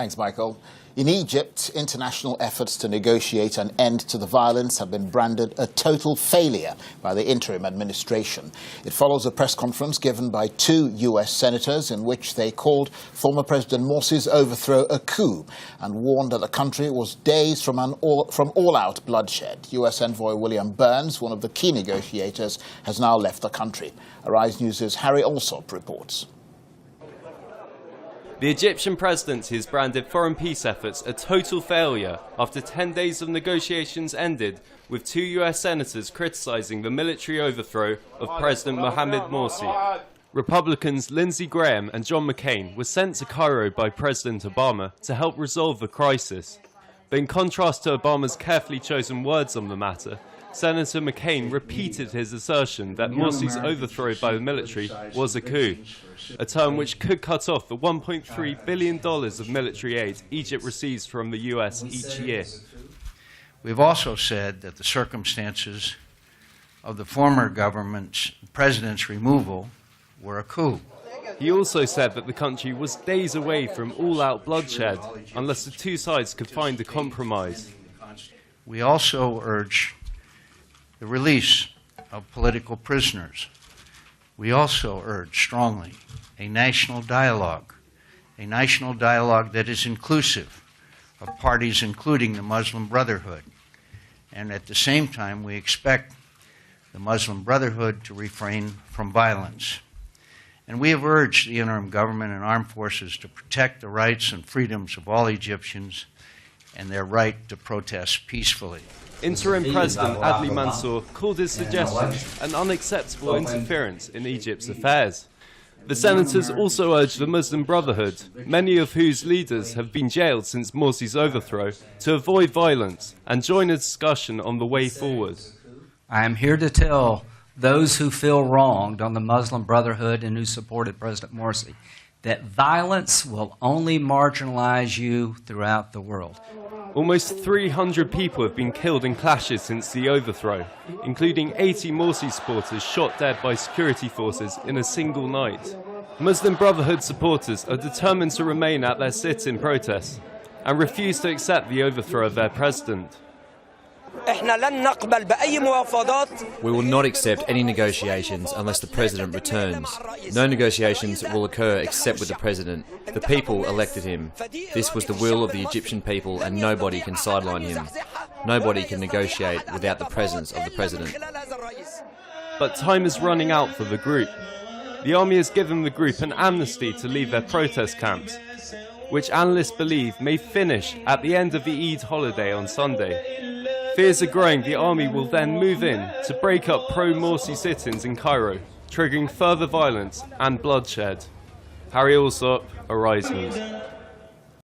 Thanks, Michael. In Egypt, international efforts to negotiate an end to the violence have been branded a total failure by the interim administration. It follows a press conference given by two U.S. senators in which they called former President Morsi's overthrow a coup and warned that the country was days from all-out bloodshed. U.S. envoy William Burns, one of the key negotiators, has now left the country. Arise News' Harry Alsop reports. The Egyptian presidency has branded foreign peace efforts a total failure after 10 days of negotiations ended with two US senators criticizing the military overthrow of President Mohamed Morsi. Republicans Lindsey Graham and John McCain were sent to Cairo by President Obama to help resolve the crisis. But in contrast to Obama's carefully chosen words on the matter, Senator McCain repeated his assertion that Morsi's overthrow by the military was a coup, a term which could cut off the $1.3 billion of military aid Egypt receives from the US each year. We've also said that the circumstances of the former president's removal were a coup. He also said that the country was days away from all-out bloodshed unless the two sides could find a compromise. We also urge the release of political prisoners. We also urge strongly a national dialogue that is inclusive of parties including the Muslim Brotherhood. And at the same time, we expect the Muslim Brotherhood to refrain from violence. And we have urged the interim government and armed forces to protect the rights and freedoms of all Egyptians and their right to protest peacefully. Interim President Adli Mansour called his suggestions an unacceptable interference in Egypt's affairs. The senators also urged the Muslim Brotherhood, many of whose leaders have been jailed since Morsi's overthrow, to avoid violence and join a discussion on the way forward. I am here to tell those who feel wronged on the Muslim Brotherhood and who supported President Morsi that violence will only marginalize you throughout the world. Almost 300 people have been killed in clashes since the overthrow, including 80 Morsi supporters shot dead by security forces in a single night. Muslim Brotherhood supporters are determined to remain at their sit-in protests and refuse to accept the overthrow of their president. We will not accept any negotiations unless the president returns. No negotiations will occur except with the president. The people elected him. This was the will of the Egyptian people and nobody can sideline him. Nobody can negotiate without the presence of the president. But time is running out for the group. The army has given the group an amnesty to leave their protest camps, which analysts believe may finish at the end of the Eid holiday on Sunday. Fears are growing the army will then move in to break up pro-Morsi sit-ins in Cairo, triggering further violence and bloodshed. Harry Alsop, Arise News.